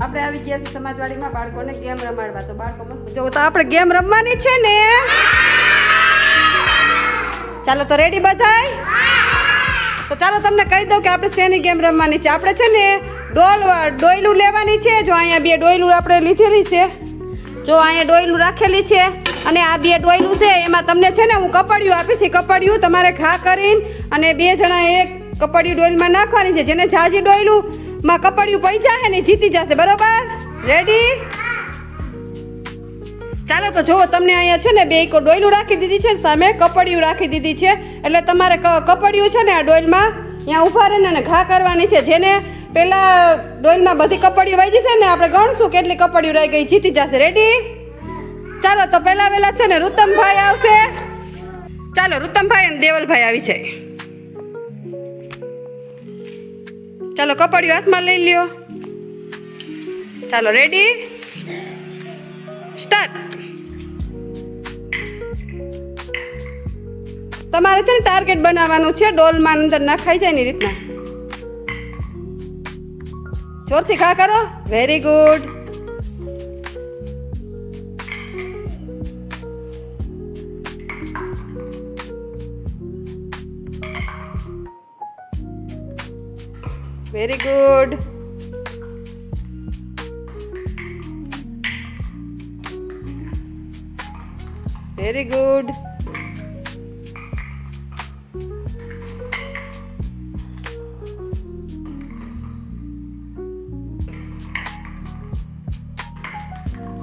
આપણે આવી ગયા છે સમાજવાડીમાં બાળકોને ગેમ રમાડવા. તો બાળકો મસ્ત જો તો આપણે ગેમ રમવાની છે ને. ચાલો તો રેડી બધાય? તો ચાલો તમને કહી દઉં કે આપણે શેની ગેમ રમવાની છે. આપણે છે ને ડોયલું લેવાની છે. જો અહીંયા 2 ડોયલું આપણે લીધેલી છે. જો અહીંયા ડોયલું રાખેલી છે અને આ 2 ડોયલું છે એમાં તમને છે ને હું કપડિયું આપીશ. એ કપડિયું તમારે ઘા કરીને અને 2 જણા એક કપડિયું ડોયલમાં નાખવાની છે. જેને જાજી ડોયલુંમાં કપડિયું પડી જાય ને જીતી જશે. બરોબર? રેડી? ચાલો તો જુઓ તમને અહીંયા છે ને 2 ડોયલું રાખી દીધી છે, સામે કપડિયું રાખી દીધી છે. એટલે તમારે કપડિયું છે ને આ ડોયલમાં અહીંયા ઊભા રહીને અને ઘા કરવાની છે. જેને પેલા ડોયલમાં બધી કપડિયું વાગી છે ને આપણે ગણશું કેટલી કપડિયું રહી ગઈ જીતી જશે. રેડી? ચાલો તો પહેલા વેલા છે ને રુતમભાઈ આવશે. ચાલો રુતમભાઈ અને દેવલભાઈ આવી છે. ચાલો કપડિયું હાથમાં લઈ લ્યો. ચાલો રેડી સ્ટાર્ટ. તમારે છે ને ટાર્ગેટ બનાવવાનું છે. ડોલમાં અંદર નાખાઈ જાય ને રીતના જોરથી ઘા કરો. Very good. Very good. Very good.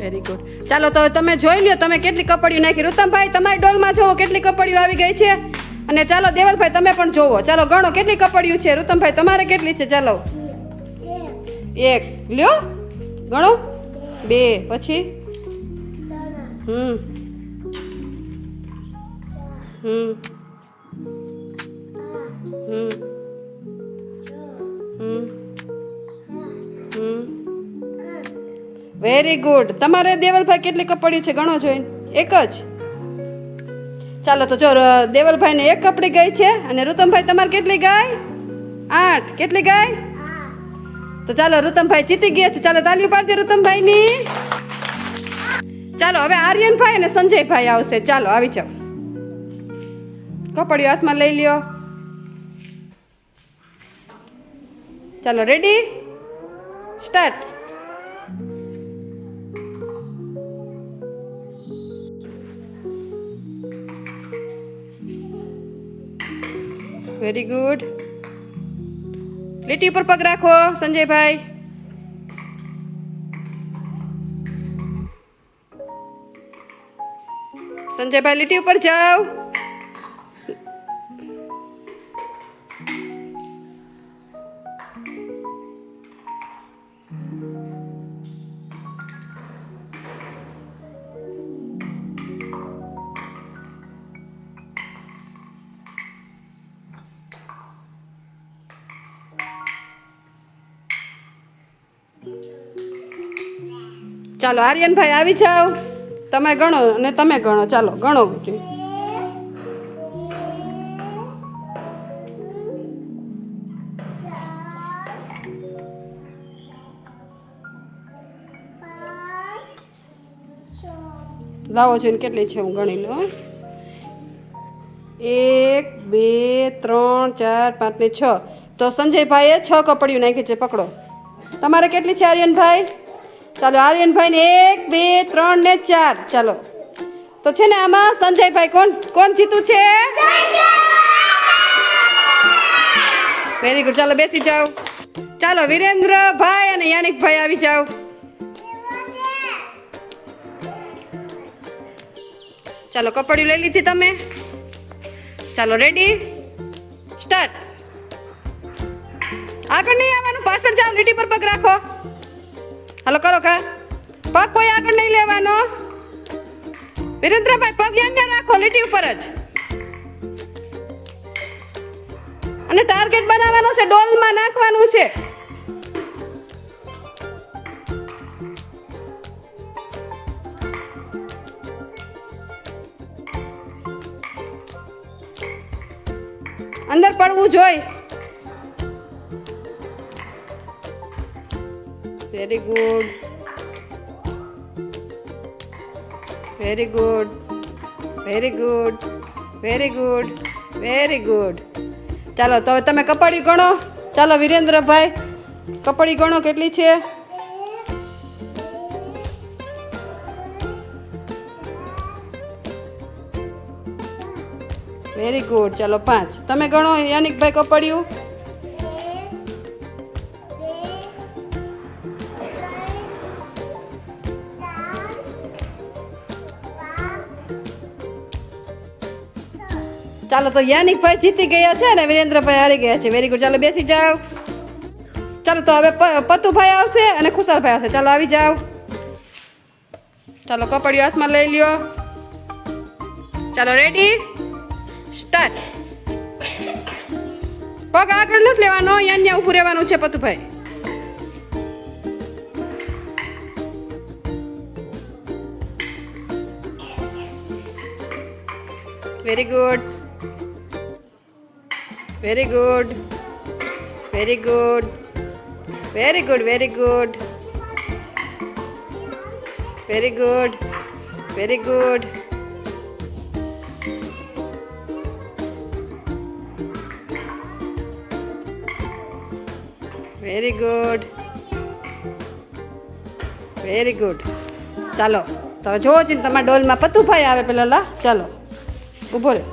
Very good. ચાલો તો તમે જોઈ લ્યો તમે કેટલી કપડિયું નાખી. રુતમભાઈ તમારી ડોલમાં જોવો કેટલી કપડિયું આવી ગઈ છે. અને ચાલો દેવલભાઈ તમે પણ જોવો. ચાલો ગણો કેટલી કપડિયું છે. રુતમભાઈ તમારે કેટલી છે? ચાલો 1 લ્યો ગણો. 2 પછી હમ હમ હમ હમ હમ વેરી ગુડ. તમારે દેવલભાઈ કેટલી કપડિયું છે ગણો જોઈને. 1 જ. ચાલો તો જો દેવલભાઈને 1 કપડી ગઈ છે અને રુતમભાઈ તમારે કેટલી ગઈ? 8. કેટલી ગઈ? તો ચાલો રુતમભાઈ જીતી ગયા છે. ચાલો તાલીઓ પાડજો રુતમભાઈની. ચાલો હવે આર્યનભાઈ અને સંજયભાઈ આવશે. ચાલો આવી જાઓ. કપડિયું હાથમાં લઈ લ્યો. ચાલો રેડી સ્ટાર્ટ. Very good. લીટી ઉપર પગ રાખો સંજયભાઈ. સંજયભાઈ લીટી ઉપર જાઓ. ચાલો આર્યનભાઈ આવી જાઓ. તમે ગણો અને તમે ગણો. ચાલો ગણો. લાવો જોઈને કેટલી છે હું ગણી લઉં. 1 2 3 4 5 ને 6. તો સંજયભાઈએ 6 કપડિયું નાખી છે. પકડો. તમારે કેટલી છે આર્યનભાઈ? ચાલો આર્યનભાઈને 1 2 3 ને 4. ચાલો તો છે ને આમાં સંજયભાઈ કોણ જીતું છે? Very good. ચાલો બેસી જાઓ. ચાલો વિરેન્દ્રભાઈ અને યાનિકભાઈ આવી જાઓ. ચાલો કપડિયું લઈ લીધી તમે. ચાલો રેડી સ્ટાર્ટ. આગળ નહીં આવવાનું, પાછળ જાઓ. લીટી પર પગ રાખો. હાલો કરો કા. પગ કોઈ આગળ નહીં લેવાનો. વિરેન્દ્રભાઈ પગ યાને રાખો લીટી ઉપર જ. અને ટાર્ગેટ બનાવવાનો છે. ડોલમાં નાખવાનું છે. અંદર પડવું જોઈએ. Very very good, very good, very good, very good, very good. ચાલો તો હવે તમે કપાડી ગણો. ચાલો વિરેન્દ્રભાઈ, કપાડી ગણો કેટલી છે? Very good. ચાલો 5. તમે ગણો યાનિકભાઈ કપાડ્યું. ચાલો તો યાનિકભાઈ જીતી ગયા છે ને વિરેન્દ્રભાઈ હારી ગયા છે. Very good. ચાલો બેસી જાઓ. ચાલો તો હવે પતુભાઈ આવશે અને ખુશાલભાઈ આવશે. ચાલો આવી જાઓ. ચાલો કપડિયું હાથમાં લઈ લ્યો. ચાલો રેડી, સ્ટાર્ટ. પગ આગળ નથી લેવાનો, અહીંયા ઊભું રહેવાનું છે Patubhai. Very good, very good, very good, very good, very good, very good, very good. Very good, very good. ચાલો તો જોવો છે તમારા ડોલમાં પતુભાઈ આવે પેલા લા. ચાલો ઊભો રહે.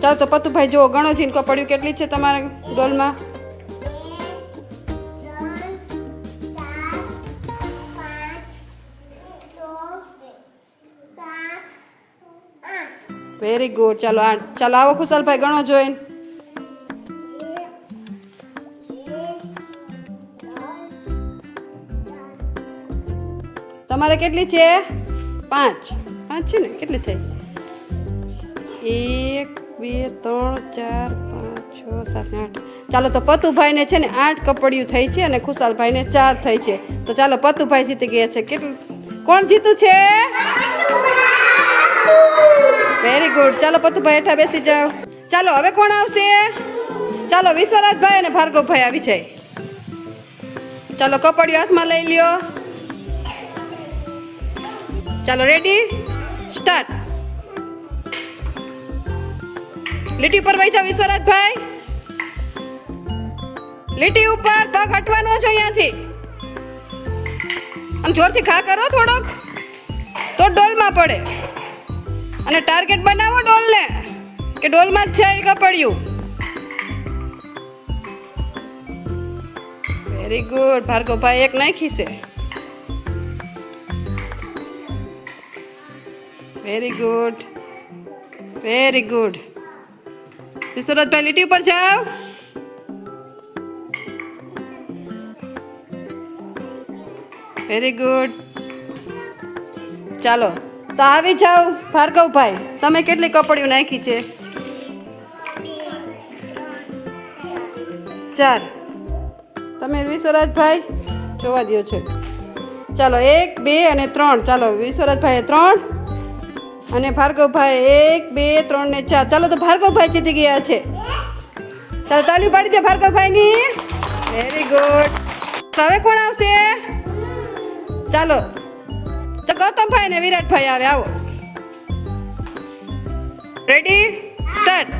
ચાલો તો પતુભાઈ જુઓ, ગણો જીનકો પડ્યું કેટલી છે તમારા ડોલમાં? Very good. ચાલો 8. ચાલો આવો ખુશાલભાઈ ગણો જોઈને. તમારે કેટલી છે? 5. 5 છે ને? કેટલી થઈ? 1 2 3 4 5 6 7 8. ચાલો તો પતુભાઈને છે ને 8 કપડિયું થઈ છે અને ખુશાલભાઈને 4 થઈ છે. તો ચાલો પતુભાઈ જીતી ગયા છે. કેટલું કોણ જીતું છે? Very good. ચાલો પતુભાઈ હેઠા બેસી જાઓ. ચાલો હવે કોણ આવશે? ચાલો વિશ્વરાજભાઈ અને ભાર્ગવભાઈ આવી જાય. ચાલો કપડિયું હાથમાં લઈ લ્યો. ચાલો રેડી, સ્ટાર્ટ. લીટી ઉપર વહી જાઓ વિશ્વરાજભાઈ. લીટી ઉપર, પગ હટવાનો છે અહીંયાથી. અને જોરથી ઘા કરો થોડોક, તો ડોલમાં પડે. અને ટાર્ગેટ બનાવો ડોલને, કે ડોલમાં જ જાય કપડિયું. Very good. ભાર્ગવભાઈ એક નાખી છે. Very good, very good. વિશ્વરાજભાઈ લીટી ઉપર જાઓ. Very good. ચાલો તો આવી જાઓ ભાર્ગવભાઈ, તમે કેટલી કપડિયું નાખી છે? 4. તમે વિશ્વરાજભાઈ જોવા દો છો. ચાલો 1 2 અને 3. ચાલો વિશ્વરાજભાઈએ 3 અને ભાર્ગવભાઈ 1 2 3 ને 4. ચાલો તો ભાર્ગવભાઈ જીતી ગયા છે. ચાલો તાળી પાડી દે ભાર્ગવભાઈની. Very good. હવે કોણ આવશે? ચાલો તો ગૌતમભાઈ ને વિરાટભાઈ આવે. આવો. Ready, start.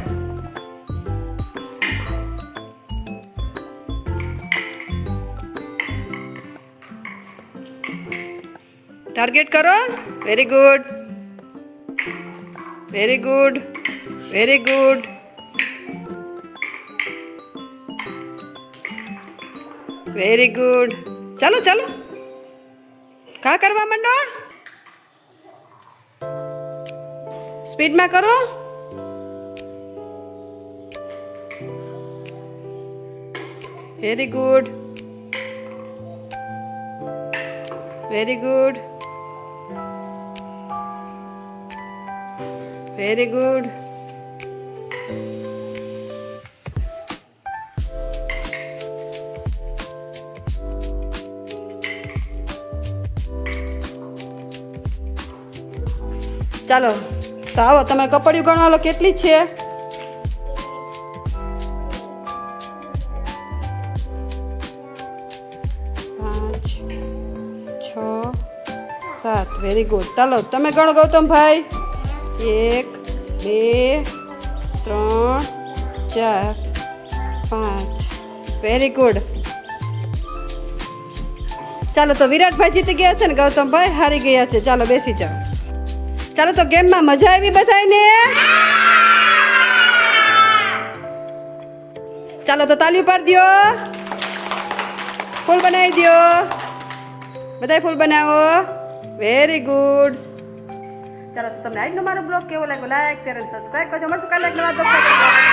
ટાર્ગેટ કરો. Very good, very good, very good. Very good. ચાલો ચાલો કા કરવા માંડો. સ્પીડમાં કરો. Very good, very good, very good. ચાલો તો આવો તમે કપડિયું ગણવા લો કેટલી છે? 5 7 વેરી ગુડ. ચાલો તમે ગણો ગૌતમભાઈ. 1 2 3 4 5 વેરી ગુડ. ચાલો તો વિરાટભાઈ જીતી ગયા છે ને ગૌતમભાઈ હારી ગયા છે. ચાલો બેસી જાઓ. ચાલો તો ગેમમાં મજા આવી બધાને. ચાલો તો તાલીઓ પાડી દો. ફૂલ બનાવી દો. બધાય ફૂલ બનાવો. Very good. ચાલો તો તમને આજનો મારો બ્લોગ કેવો લાગ્યો લાઈક શેર અને સબસ્ક્રાઈબ કરજો. મળશું કાલે એક નવા બ્લોગ સાથે.